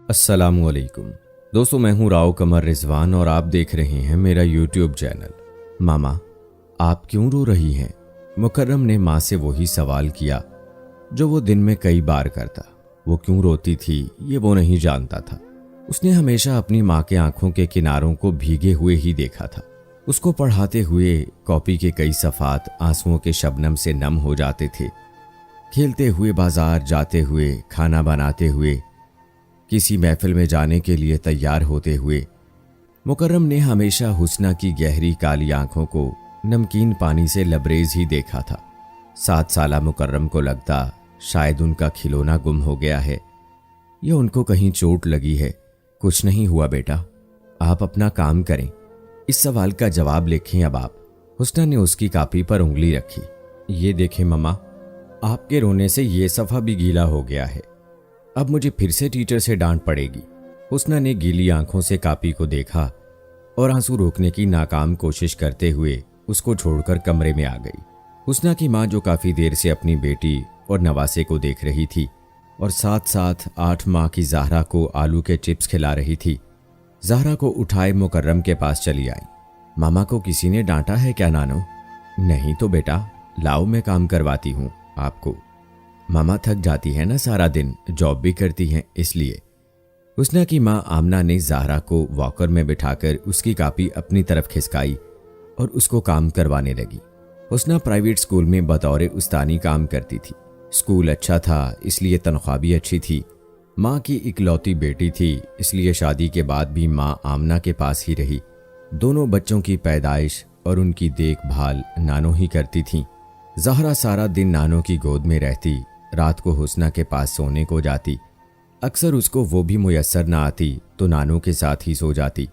अस्सलामुअलैकुम दोस्तों, मैं हूं राव कमर रिजवान और आप देख रहे हैं मेरा यूट्यूब चैनल। मामा, आप क्यों रो रही हैं? मुकर्रम ने माँ से वही सवाल किया जो वो दिन में कई बार करता। वो क्यों रोती थी ये वो नहीं जानता था। उसने हमेशा अपनी माँ के आंखों के किनारों को भीगे हुए ही देखा था। उसको पढ़ाते हुए कॉपी के कई सफ़ात आंसुओं के शबनम से नम हो जाते थे। खेलते हुए, बाजार जाते हुए, खाना बनाते हुए, किसी महफिल में जाने के लिए तैयार होते हुए मुकर्रम ने हमेशा हुस्ना की गहरी काली आंखों को नमकीन पानी से लबरेज ही देखा था। 7 साला मुकर्रम को लगता शायद उनका खिलौना गुम हो गया है या उनको कहीं चोट लगी है। कुछ नहीं हुआ बेटा, आप अपना काम करें। इस सवाल का जवाब लिखें अब आप। हुस्ना ने उसकी कापी पर उंगली रखी। ये देखें मम्मा, आपके रोने से ये सफ़ा भी गीला हो गया है। अब मुझे फिर से टीचर से डांट पड़ेगी। हुस्ना ने गीली आंखों से कापी को देखा और आंसू रोकने की नाकाम कोशिश करते हुए उसको छोड़कर कमरे में आ गई। हुस्ना की माँ, जो काफी देर से अपनी बेटी और नवासे को देख रही थी और साथ साथ 8 माह की ज़हरा को आलू के चिप्स खिला रही थी, ज़हरा को उठाए मुकर्रम के पास चली आई। मामा को किसी ने डांटा है क्या नानो? नहीं तो बेटा, लाओ मैं काम करवाती हूँ आपको। मामा थक जाती है ना, सारा दिन जॉब भी करती हैं इसलिए। हुस्ना की माँ आमना ने ज़हरा को वॉकर में बिठाकर उसकी कापी अपनी तरफ खिसकाई और उसको काम करवाने लगी। हुस्ना प्राइवेट स्कूल में बतौर उस्तानी काम करती थी। स्कूल अच्छा था इसलिए तनख्वाह भी अच्छी थी। माँ की इकलौती बेटी थी इसलिए शादी के बाद भी माँ आमना के पास ही रही। दोनों बच्चों की पैदाइश और उनकी देखभाल नानो ही करती थीं। ज़हरा सारा दिन नानो की गोद में रहती, रात को हुस्ना के पास सोने को जाती। अक्सर उसको वो भी मुयस्सर ना आती तो नानू के साथ ही सो जाती।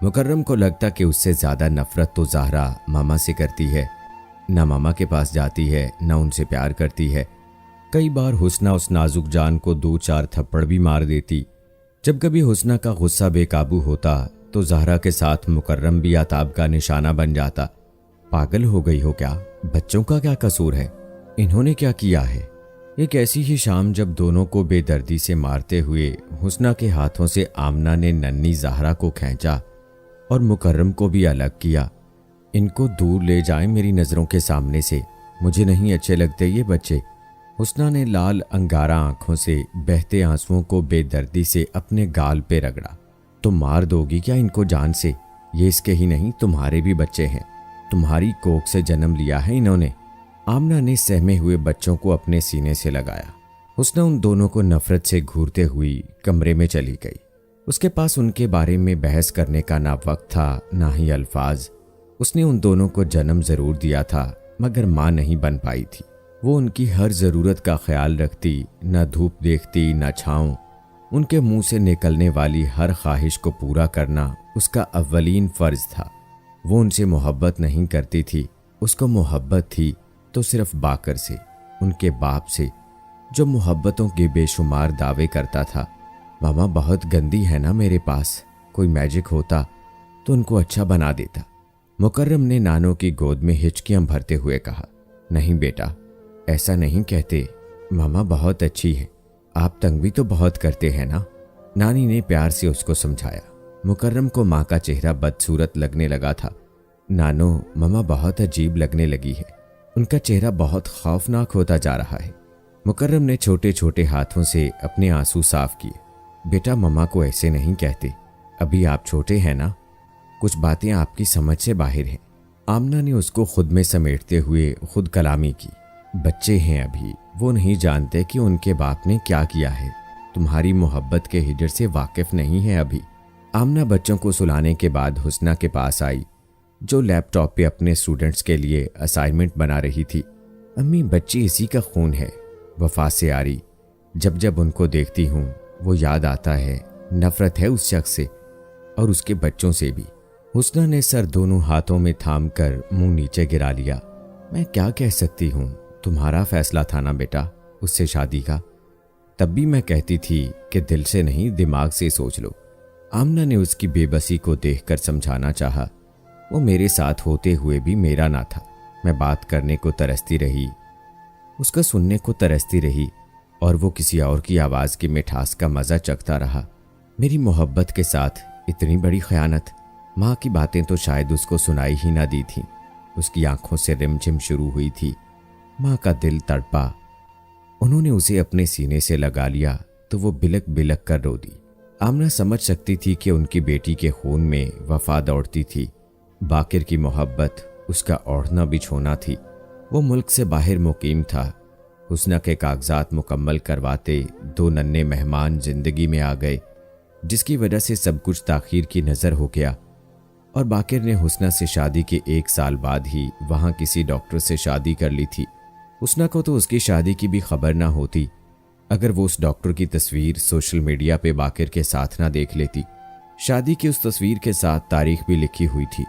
मुकर्रम को लगता कि उससे ज़्यादा नफरत तो ज़हरा मामा से करती है। ना मामा के पास जाती है, ना उनसे प्यार करती है। कई बार हुस्ना उस नाजुक जान को 2-4 थप्पड़ भी मार देती। जब कभी हुस्ना का गुस्सा बेकाबू होता तो ज़हरा के साथ मुकर्रम भी आताब का निशाना बन जाता। पागल हो गई हो क्या? बच्चों का क्या कसूर है? इन्होंने क्या किया है? एक ऐसी ही शाम जब दोनों को बेदर्दी से मारते हुए हुस्ना के हाथों से आमना ने नन्ही ज़हरा को खींचा और मुकर्रम को भी अलग किया। इनको दूर ले जाएं मेरी नज़रों के सामने से, मुझे नहीं अच्छे लगते ये बच्चे। हुस्ना ने लाल अंगारा आंखों से बहते आंसुओं को बेदर्दी से अपने गाल पे रगड़ा। तुम मार दोगी क्या इनको जान से? ये इसके ही नहीं, तुम्हारे भी बच्चे हैं। तुम्हारी कोख से जन्म लिया है इन्होंने। आमना ने सहमे हुए बच्चों को अपने सीने से लगाया। हुस्ना उन दोनों को नफरत से घूरते हुई कमरे में चली गई। उसके पास उनके बारे में बहस करने का ना वक्त था ना ही अल्फाज। उसने उन दोनों को जन्म जरूर दिया था मगर माँ नहीं बन पाई थी। वो उनकी हर ज़रूरत का ख्याल रखती, ना धूप देखती ना छाँव। उनके मुंह से निकलने वाली हर ख्वाहिश को पूरा करना उसका अव्वलीन फ़र्ज था। वो उनसे मोहब्बत नहीं करती थी, उसको मोहब्बत थी तो सिर्फ बाकर से, उनके बाप से, जो मोहब्बतों के बेशुमार दावे करता था। मामा बहुत गंदी है ना मेरे पास, कोई मैजिक होता तो उनको अच्छा बना देता। मुकर्रम ने नानो की गोद में हिचकियां भरते हुए कहा। नहीं बेटा, ऐसा नहीं कहते, मामा बहुत अच्छी है। आप तंग भी तो बहुत करते हैं ना, नानी ने प्यार से उसको समझाया। मुकर्रम को माँ का चेहरा बदसूरत लगने लगा था। नानो, मामा बहुत अजीब लगने लगी है, उनका चेहरा बहुत खौफनाक होता जा रहा है। मुकर्रम ने छोटे छोटे हाथों से अपने आंसू साफ किए। बेटा, मम्मा को ऐसे नहीं कहते, अभी आप छोटे हैं ना, कुछ बातें आपकी समझ से बाहर हैं। आमना ने उसको खुद में समेटते हुए खुद कलामी की। बच्चे हैं अभी, वो नहीं जानते कि उनके बाप ने क्या किया है। तुम्हारी मोहब्बत के हिजर से वाकिफ नहीं है अभी। आमना बच्चों को सुलाने के बाद हुस्ना के पास आई, जो लैपटॉप पे अपने स्टूडेंट्स के लिए असाइनमेंट बना रही थी। अम्मी, बच्ची इसी का खून है, वफा से आ रही। जब जब उनको देखती हूँ वो याद आता है, नफरत है उस शख्स से और उसके बच्चों से भी। हुस्ना ने सर दोनों हाथों में थाम कर मुंह नीचे गिरा लिया। मैं क्या कह सकती हूँ, तुम्हारा फैसला था ना बेटा उससे शादी का। तब भी मैं कहती थी कि दिल से नहीं दिमाग से सोच लो। आमना ने उसकी बेबसी को देखकर समझाना चाहा। वो मेरे साथ होते हुए भी मेरा ना था। मैं बात करने को तरसती रही, उसका सुनने को तरसती रही और वो किसी और की आवाज़ की मिठास का मज़ा चखता रहा। मेरी मोहब्बत के साथ इतनी बड़ी खयानत। माँ की बातें तो शायद उसको सुनाई ही ना दी थी। उसकी आंखों से रिमझिम शुरू हुई थी। माँ का दिल तड़पा। उन्होंने उसे अपने सीने से लगा लिया तो वो बिलक बिलक कर रो दी। आमना समझ सकती थी कि उनकी बेटी के खून में वफा दौड़ती थी। बाकिर की मोहब्बत उसका ओढ़ना बिछोना थी। वो मुल्क से बाहर मुकीम था। हुस्ना के कागजात मुकम्मल करवाते 2 नन्हे मेहमान जिंदगी में आ गए, जिसकी वजह से सब कुछ ताखीर की नज़र हो गया। और बाकिर ने हुस्ना से शादी के 1 साल बाद ही वहाँ किसी डॉक्टर से शादी कर ली थी। हुस्ना को तो उसकी शादी की भी खबर ना होती अगर वो उस डॉक्टर की तस्वीर सोशल मीडिया पे बाकिर के साथ ना देख लेती। शादी की उस तस्वीर के साथ तारीख भी लिखी हुई थी।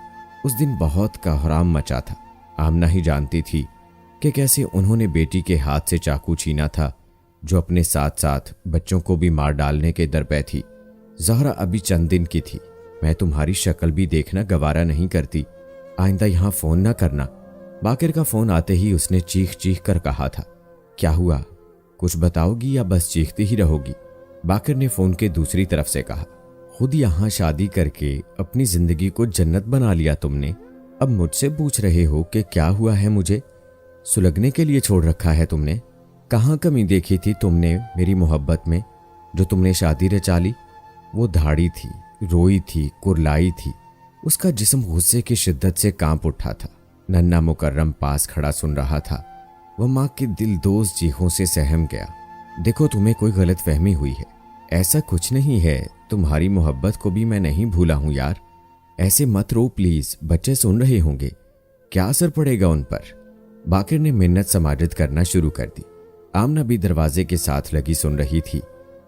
उस दिन बहुत कोहराम मचा था। आमना ही जानती थी कि कैसे उन्होंने बेटी के हाथ से चाकू छीना था, जो अपने साथ साथ बच्चों को भी मार डालने के दर पे थी। ज़हरा अभी चंद दिन की थी। मैं तुम्हारी शक्ल भी देखना गवारा नहीं करती। आइंदा यहाँ फ़ोन ना करना। बाकिर का फ़ोन आते ही उसने चीख चीख कर कहा था। क्या हुआ, कुछ बताओगी या बस चीखती ही रहोगी? बाकिर ने फ़ोन के दूसरी तरफ से कहा। खुद यहाँ शादी करके अपनी ज़िंदगी को जन्नत बना लिया तुमने, अब मुझसे पूछ रहे हो कि क्या हुआ है? मुझे सुलगने के लिए छोड़ रखा है तुमने? कहाँ कमी देखी थी तुमने मेरी मोहब्बत में जो तुमने शादी रचा ली? वो धाड़ी थी, रोई थी, कुरलाई थी। उसका जिस्म गुस्से की शिद्दत से कांप उठा था। नन्ना मुकर्रम पास खड़ा सुन रहा था। वह माँ की दिलदोज़ चीखों से सहम गया। देखो, तुम्हें कोई गलत फहमी हुई है। ऐसा कुछ नहीं है। तुम्हारी मोहब्बत को भी मैं नहीं भूला हूँ यार। ऐसे मत रो प्लीज, बच्चे सुन रहे होंगे। क्या असर पड़ेगा उन पर? बाकिर ने मिन्नत समाजत करना शुरू कर दी। आमना भी दरवाजे के साथ लगी सुन रही थी।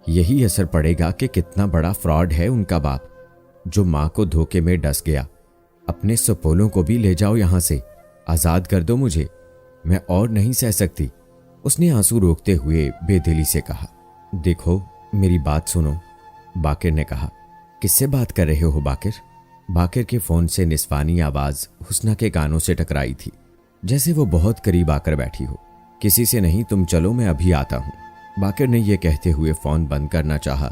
यही असर पड़ेगा कि कितना बड़ा फ्रॉड है उनका बाप, जो माँ को धोखे में डस गया। अपने सपोलों को भी ले जाओ यहाँ से, आज़ाद कर दो मुझे, मैं और नहीं सह सकती। उसने आंसू रोकते हुए बेदिली से कहा। देखो, मेरी बात सुनो, बाकिर ने कहा। किससे बात कर रहे हो बाकिर? बाकिर के फ़ोन से निस्वानी आवाज़ हुस्ना के कानों से टकराई थी, जैसे वो बहुत करीब आकर बैठी हो। किसी से नहीं, तुम चलो, मैं अभी आता हूँ। बाकिर ने यह कहते हुए फ़ोन बंद करना चाहा,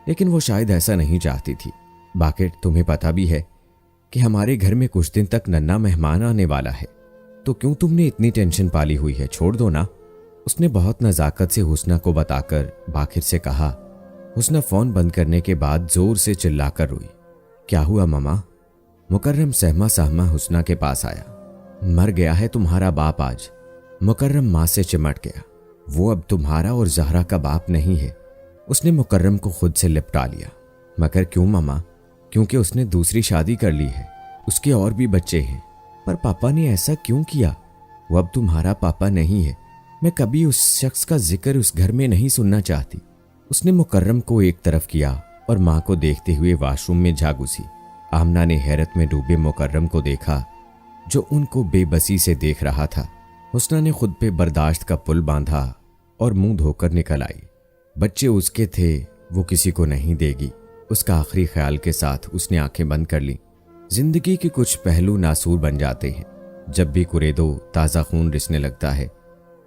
लेकिन वो शायद ऐसा नहीं चाहती थी। बाकिर, तुम्हें पता भी है कि हमारे घर में कुछ दिन तक नन्ना मेहमान आने वाला है, तो क्यों तुमने इतनी टेंशन पाली हुई है? छोड़ दो ना। उसने बहुत नज़ाकत से हुस्ना को बताकर बाकिर से कहा। हुस्ना फ़ोन बंद करने के बाद ज़ोर से चिल्लाकर रोई। क्या हुआ ममा? मुकर्रम सहमा सहमा हुस्ना के पास आया। मर गया है तुम्हारा बाप आज। मुकर्रम माँ से चिमट गया। वो अब तुम्हारा और ज़हरा का बाप नहीं है। उसने मुकर्रम को खुद से लिपटा लिया। मगर क्यों ममा? क्योंकि उसने दूसरी शादी कर ली है, उसके और भी बच्चे हैं। पर पापा ने ऐसा क्यों किया? वो अब तुम्हारा पापा नहीं है। मैं कभी उस शख्स का जिक्र उस घर में नहीं सुनना चाहती। उसने मुकर्रम को एक तरफ किया और माँ को देखते हुए वॉशरूम में जा घुसी। आमना ने हैरत में डूबे मुकर्रम को देखा, जो उनको बेबसी से देख रहा था। हुस्ना ने खुद पे बर्दाश्त का पुल बांधा और मुंह धोकर निकल आई। बच्चे उसके थे, वो किसी को नहीं देगी। उसका आखिरी ख्याल के साथ उसने आंखें बंद कर ली। जिंदगी के कुछ पहलू नासूर बन जाते हैं। जब भी कुरेदो ताज़ा खून रिसने लगता है।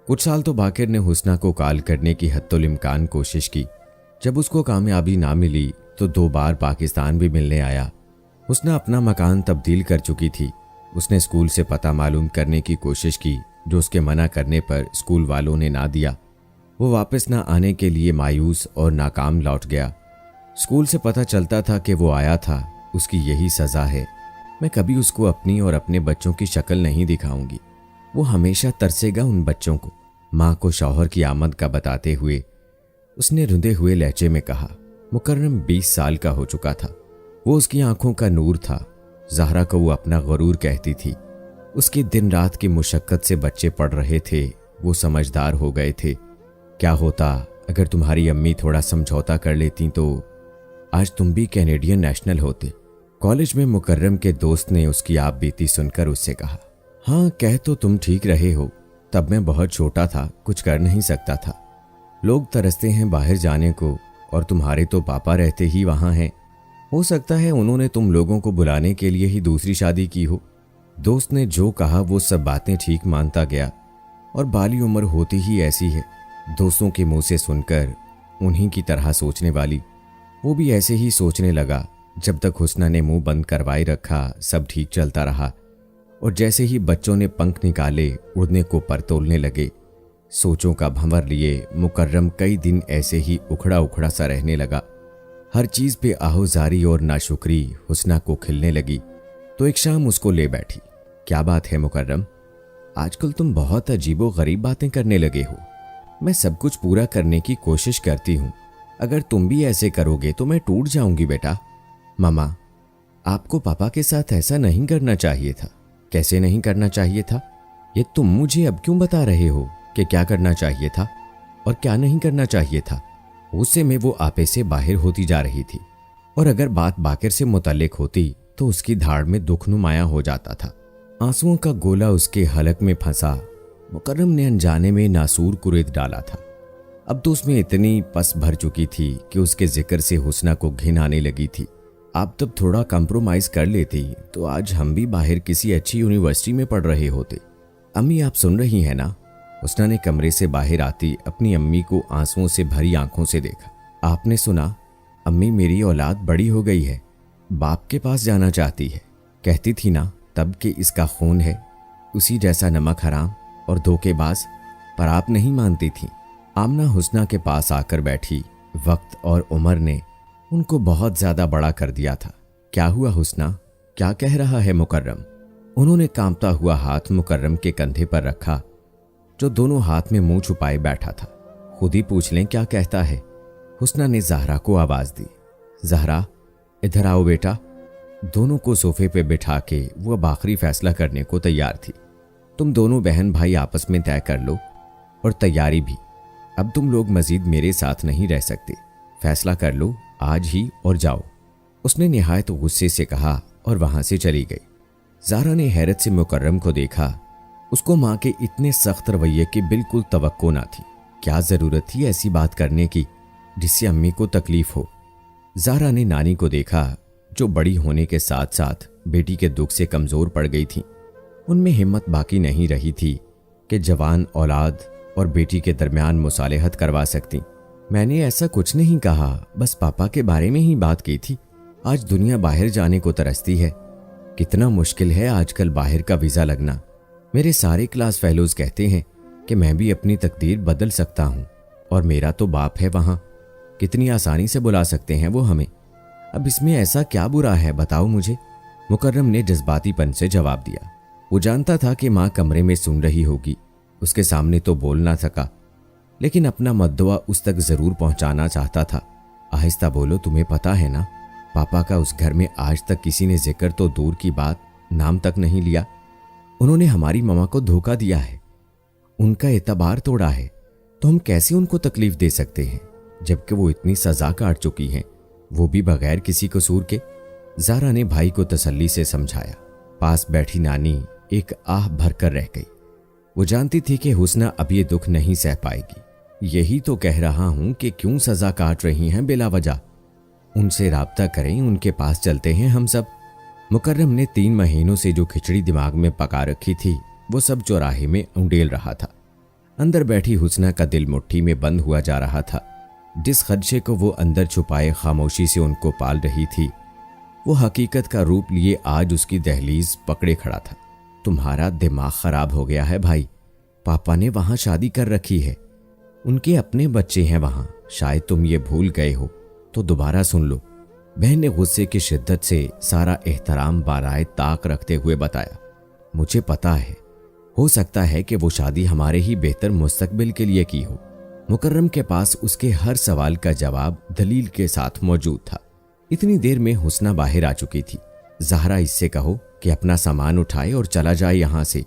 कुछ साल तो बाकिर ने हुस्ना को काल करने की हत्तुल इम्कान कोशिश की। जब उसको कामयाबी ना मिली तो 2 बार पाकिस्तान भी मिलने आया। हुस्ना अपना मकान तब्दील कर चुकी थी। उसने स्कूल से पता मालूम करने की कोशिश की, जो उसके मना करने पर स्कूल वालों ने ना दिया। वो वापस ना आने के लिए मायूस और नाकाम लौट गया। स्कूल से पता चलता था कि वो आया था, उसकी यही सज़ा है। मैं कभी उसको अपनी और अपने बच्चों की शक्ल नहीं दिखाऊंगी। वो हमेशा तरसेगा उन बच्चों को। माँ को शौहर की आमद का बताते हुए उसने रुंधे हुए लहजे में कहा। मुकर्रम 20 साल का हो चुका था। वो उसकी आंखों का नूर था। ज़हरा को वो अपना गरूर कहती थी। उसकी दिन रात की मुशक्क़त से बच्चे पढ़ रहे थे। वो समझदार हो गए थे। क्या होता अगर तुम्हारी अम्मी थोड़ा समझौता कर लेती तो आज तुम भी कैनेडियन नेशनल होते। कॉलेज में मुकर्रम के दोस्त ने उसकी आप बीती सुनकर उससे कहा। हाँ, कह तो तुम ठीक रहे हो। तब मैं बहुत छोटा था, कुछ कर नहीं सकता था। लोग तरसते हैं बाहर जाने को, और तुम्हारे तो पापा रहते ही वहाँ हैं। हो सकता है उन्होंने तुम लोगों को बुलाने के लिए ही दूसरी शादी की हो। दोस्त ने जो कहा वो सब बातें ठीक मानता गया, और बाली उम्र होती ही ऐसी है, दोस्तों के मुंह से सुनकर उन्हीं की तरह सोचने वाली। वो भी ऐसे ही सोचने लगा। जब तक हुस्ना ने मुंह बंद करवाए रखा सब ठीक चलता रहा, और जैसे ही बच्चों ने पंख निकाले उड़ने को पर तोलने लगे, सोचों का भंवर लिए मुकर्रम कई दिन ऐसे ही उखड़ा उखड़ा सा रहने लगा। हर चीज पे आहोजारी और नाशुक्री हुस्ना को खिलने लगी तो एक शाम उसको ले बैठी। क्या बात है मुकर्रम, आजकल तुम बहुत अजीबो गरीब बातें करने लगे हो। मैं सब कुछ पूरा करने की कोशिश करती हूँ, अगर तुम भी ऐसे करोगे तो मैं टूट जाऊंगी बेटा। मामा, आपको पापा के साथ ऐसा नहीं करना चाहिए था। कैसे नहीं करना चाहिए था? ये तुम मुझे अब क्यों बता रहे हो कि क्या करना चाहिए था और क्या नहीं करना चाहिए था? उससे में वो आपे से बाहर होती जा रही थी, और अगर बात बाकिर से मुतल्लिक होती तो उसकी धाड़ में दुख नुमाया हो जाता था। आंसुओं का गोला उसके हलक में फंसा। मुकर्रम ने अनजाने में नासूर कुरेद डाला था। अब तो उसमें इतनी पस भर चुकी थी कि उसके जिक्र से हुस्ना को घिन आने लगी थी। आप तब थोड़ा कंप्रोमाइज कर लेती तो आज हम भी बाहर किसी अच्छी यूनिवर्सिटी में पढ़ रहे होते। अम्मी, आप सुन रही हैं ना? हुस्ना ने कमरे से बाहर आती अपनी अम्मी को आंसुओं से भरी आंखों से देखा। आपने सुना? अम्मी, मेरी औलाद बड़ी हो गई है, बाप के पास जाना चाहती है। कहती थी ना तब कि इसका खून है उसी जैसा नमक हराम और धोखेबाज, पर आप नहीं मानती थी। आमना हुस्ना के पास आकर बैठी। वक्त और उम्र ने उनको बहुत ज्यादा बड़ा कर दिया था। क्या हुआ हुस्ना, क्या कह रहा है मुकर्रम? उन्होंने कांपता हुआ हाथ मुकर्रम के कंधे पर रखा, जो दोनों हाथ में मुंह छुपाए बैठा था। खुद ही पूछ लें क्या कहता है। हुस्ना ने ज़हरा को आवाज दी। ज़हरा, इधर आओ बेटा। दोनों को सोफे पे बिठा के वो अब आखिरी फैसला करने को तैयार थी। तुम दोनों बहन भाई आपस में तय कर लो, और तैयारी भी। अब तुम लोग मजीद मेरे साथ नहीं रह सकते। फैसला कर लो आज ही और जाओ। उसने निहायत गुस्से से कहा और वहां से चली गई। ज़हरा ने हैरत से मुकर्रम को देखा। उसको माँ के इतने सख्त रवैये की बिल्कुल तवक्को ना थी। क्या जरूरत थी ऐसी बात करने की जिससे अम्मी को तकलीफ हो? ज़हरा ने नानी को देखा, जो बड़ी होने के साथ साथ बेटी के दुख से कमजोर पड़ गई थी। उनमें हिम्मत बाकी नहीं रही थी कि जवान औलाद और बेटी के दरमियान मुसालेहत करवा सकती। मैंने ऐसा कुछ नहीं कहा, बस पापा के बारे में ही बात की थी। आज दुनिया बाहर जाने को तरसती है। कितना मुश्किल है आजकल बाहर का वीज़ा लगना। मेरे सारे क्लास फेलोज कहते हैं कि मैं भी अपनी तकदीर बदल सकता हूँ, और मेरा तो बाप है वहाँ। कितनी आसानी से बुला सकते हैं वो हमें। अब इसमें ऐसा क्या बुरा है, बताओ मुझे। मुकर्रम ने जज्बातीपन से जवाब दिया। वो जानता था कि माँ कमरे में सुन रही होगी, उसके सामने तो बोल ना सका, लेकिन अपना मद्दवा उस तक जरूर पहुंचाना चाहता था। आहिस्ता बोलो, तुम्हें पता है ना, पापा का उस घर में आज तक किसी ने जिक्र तो दूर की बात नाम तक नहीं लिया। उन्होंने हमारी मामा को धोखा दिया है, उनका एतबार तोड़ा है, तो हम कैसे उनको तकलीफ दे सकते हैं, जबकि वो इतनी सजा काट चुकी हैं, वो भी बगैर किसी कसूर के। ज़हरा ने भाई को तसल्ली से समझाया। पास बैठी नानी एक आह भरकर रह गई। वो जानती थी कि हुस्ना अब ये दुख नहीं सह पाएगी। यही तो कह रहा हूं कि क्यों सजा काट रही हैं बिला वजह। उनसे राब्ता करें, उनके पास चलते हैं हम सब। मुकर्रम ने 3 महीनों से जो खिचड़ी दिमाग में पका रखी थी वो सब चौराहे में उंडेल रहा था। अंदर बैठी हुस्ना का दिल मुट्ठी में बंद हुआ जा रहा था। जिस खदशे को वो अंदर छुपाए खामोशी से उनको पाल रही थी, वो हकीकत का रूप लिए आज उसकी दहलीज पकड़े खड़ा था। तुम्हारा दिमाग खराब हो गया है भाई, पापा ने वहां शादी कर रखी है, उनके अपने बच्चे हैं वहां। शायद तुम ये भूल गए हो तो दोबारा सुन लो। बहन ने गुस्से की शिद्दत से सारा एहतराम बाराए ताक रखते हुए बताया। मुझे पता है, हो सकता है कि वो शादी हमारे ही बेहतर मुस्तकबिल के लिए की हो। मुकर्रम के पास उसके हर सवाल का जवाब दलील के साथ मौजूद था। इतनी देर में हुस्ना बाहर आ चुकी थी। ज़हरा, इससे कहो कि अपना सामान उठाए और चला जाए यहां से।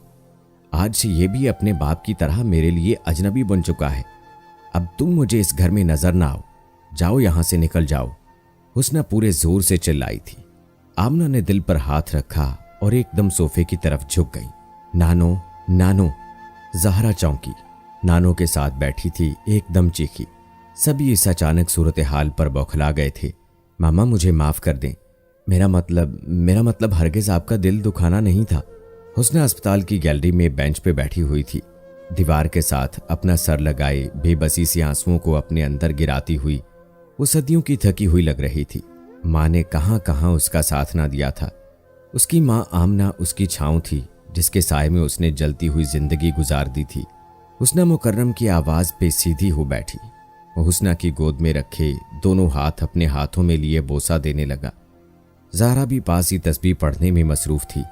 आज से ये भी अपने बाप की तरह मेरे लिए अजनबी बन चुका है। अब तुम मुझे इस घर में नजर ना आओ, जाओ यहां से, निकल जाओ। हुस्ना पूरे जोर से चिल्लाई थी। आमना ने दिल पर हाथ रखा और एकदम सोफे की तरफ झुक गई। नानो, नानो। ज़हरा चौंकी। नानो के साथ बैठी थी, एकदम चीखी। सभी इस अचानक सूरत हाल पर बौखला गए थे। मामा, मुझे माफ कर दें, मेरा मतलब हरगिज आपका दिल दुखाना नहीं था। हुस्ना अस्पताल की गैलरी में बेंच पे बैठी हुई थी, दीवार के साथ अपना सर लगाए बेबसी से आंसुओं को अपने अंदर गिराती हुई। वो सदियों की थकी हुई लग रही थी। माँ ने कहाँ कहाँ उसका साथ ना दिया था। उसकी माँ आमना उसकी छाँव थी, जिसके साए में उसने जलती हुई जिंदगी गुजार दी थी। हुस्ना मुकर्रम की आवाज़ पे सीधी हो बैठी। वो हुस्ना की गोद में रखे दोनों हाथ अपने हाथों में लिए बोसा देने लगा। ज़हरा भी पास ही तस्बीह पढ़ने में मसरूफ़ थी।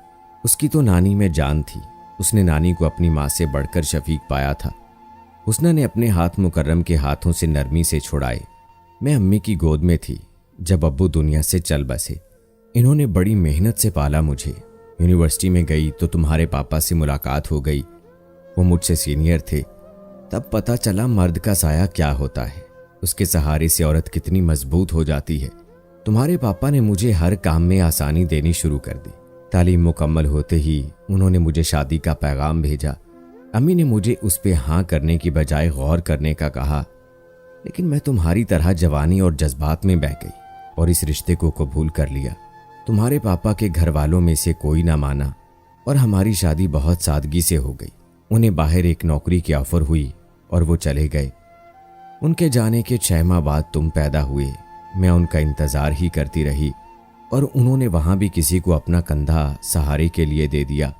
उसकी तो नानी में जान थी। उसने नानी को अपनी माँ से बढ़कर शफीक पाया था। हुस्ना ने अपने हाथ मुकर्रम के हाथों से नरमी से छुड़ाए। मैं अम्मी की गोद में थी जब अब्बू दुनिया से चल बसे। इन्होंने बड़ी मेहनत से पाला मुझे। यूनिवर्सिटी में गई तो तुम्हारे पापा से मुलाकात हो गई। वो मुझसे सीनियर थे। तब पता चला मर्द का साया क्या होता है, उसके सहारे से औरत कितनी मजबूत हो जाती है। तुम्हारे पापा ने मुझे हर काम में आसानी देनी शुरू कर दी। तालीम मुकम्मल होते ही उन्होंने मुझे शादी का पैगाम भेजा। अम्मी ने मुझे उस पे हाँ करने की बजाय गौर करने का कहा, लेकिन मैं तुम्हारी तरह जवानी और जज्बात में बह गई और इस रिश्ते को कबूल कर लिया। तुम्हारे पापा के घर वालों में से कोई ना माना और हमारी शादी बहुत सादगी से हो गई। उन्हें बाहर एक नौकरी की ऑफर हुई और वो चले गए। उनके जाने के 6 माह बाद तुम पैदा हुए। मैं उनका इंतज़ार ही करती रही और उन्होंने वहाँ भी किसी को अपना कंधा सहारे के लिए दे दिया।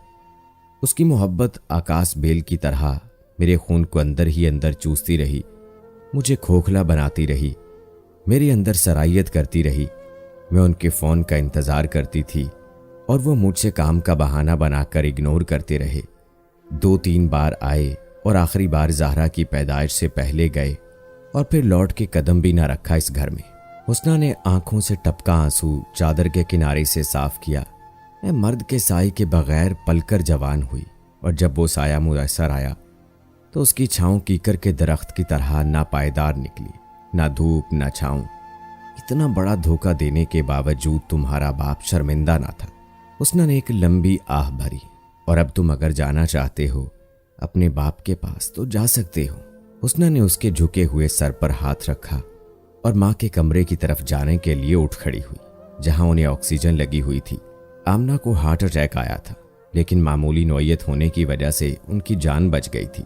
उसकी मोहब्बत आकाश बेल की तरह मेरे खून को अंदर ही अंदर चूसती रही, मुझे खोखला बनाती रही, मेरे अंदर सरायत करती रही। मैं उनके फ़ोन का इंतज़ार करती थी और वो मुझसे काम का बहाना बनाकर इग्नोर करते रहे। 2-3 बार आए और आखिरी बार ज़हरा की पैदाइश से पहले गए और फिर लौट के कदम भी ना रखा इस घर में। हुस्ना ने आंखों से टपका आंसू चादर के किनारे से साफ किया। मैं मर्द के साए के बगैर पलकर जवान हुई और जब वो साया मुयस्सर आया तो उसकी छाँव कीकर के दरख्त की तरह ना पायदार निकली, ना धूप ना छाँव। इतना बड़ा धोखा देने के बावजूद तुम्हारा बाप शर्मिंदा ना था। हुस्ना ने एक लंबी आह भरी। और अब तुम अगर जाना चाहते हो अपने बाप के पास तो जा सकते हो। हुस्ना ने उसके झुके हुए सर पर हाथ रखा और माँ के कमरे की तरफ जाने के लिए उठ खड़ी हुई, जहां उन्हें ऑक्सीजन लगी हुई थी। आमना को हार्ट अटैक आया था, लेकिन मामूली नौयत होने की वजह से उनकी जान बच गई थी।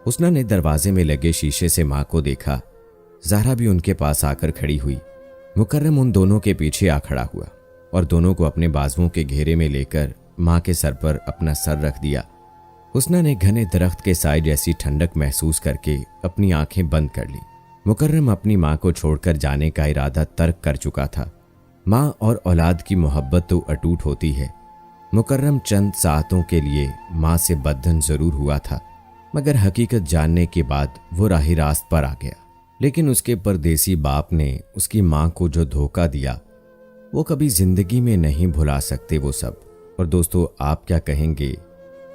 हुस्ना ने दरवाजे में लगे शीशे से माँ को देखा। ज़हरा भी उनके पास आकर खड़ी हुई। मुकर्रम उन दोनों के पीछे आ खड़ा हुआ और दोनों को अपने बाजुओं के घेरे में लेकर माँ के सर पर अपना सर रख दिया। हुस्ना ने घने दरख्त के साए जैसी ठंडक महसूस करके अपनी आंखें बंद कर ली। मुकर्रम अपनी माँ को छोड़कर जाने का इरादा तर्क कर चुका था। माँ और औलाद की मोहब्बत तो अटूट होती है। मुकर्रम चंद सातों के लिए माँ से बंधन जरूर हुआ था, मगर हकीकत जानने के बाद वो राही रास्त पर आ गया। लेकिन उसके परदेसी बाप ने उसकी माँ को जो धोखा दिया वो कभी जिंदगी में नहीं भुला सकते वो सब। और दोस्तों, आप क्या कहेंगे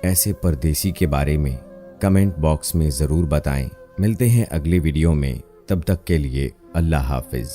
ऐसे परदेसी के बारे में? कमेंट बॉक्स में ज़रूर बताएं। मिलते हैं अगली वीडियो में, तब तक के लिए अल्लाह हाफिज़।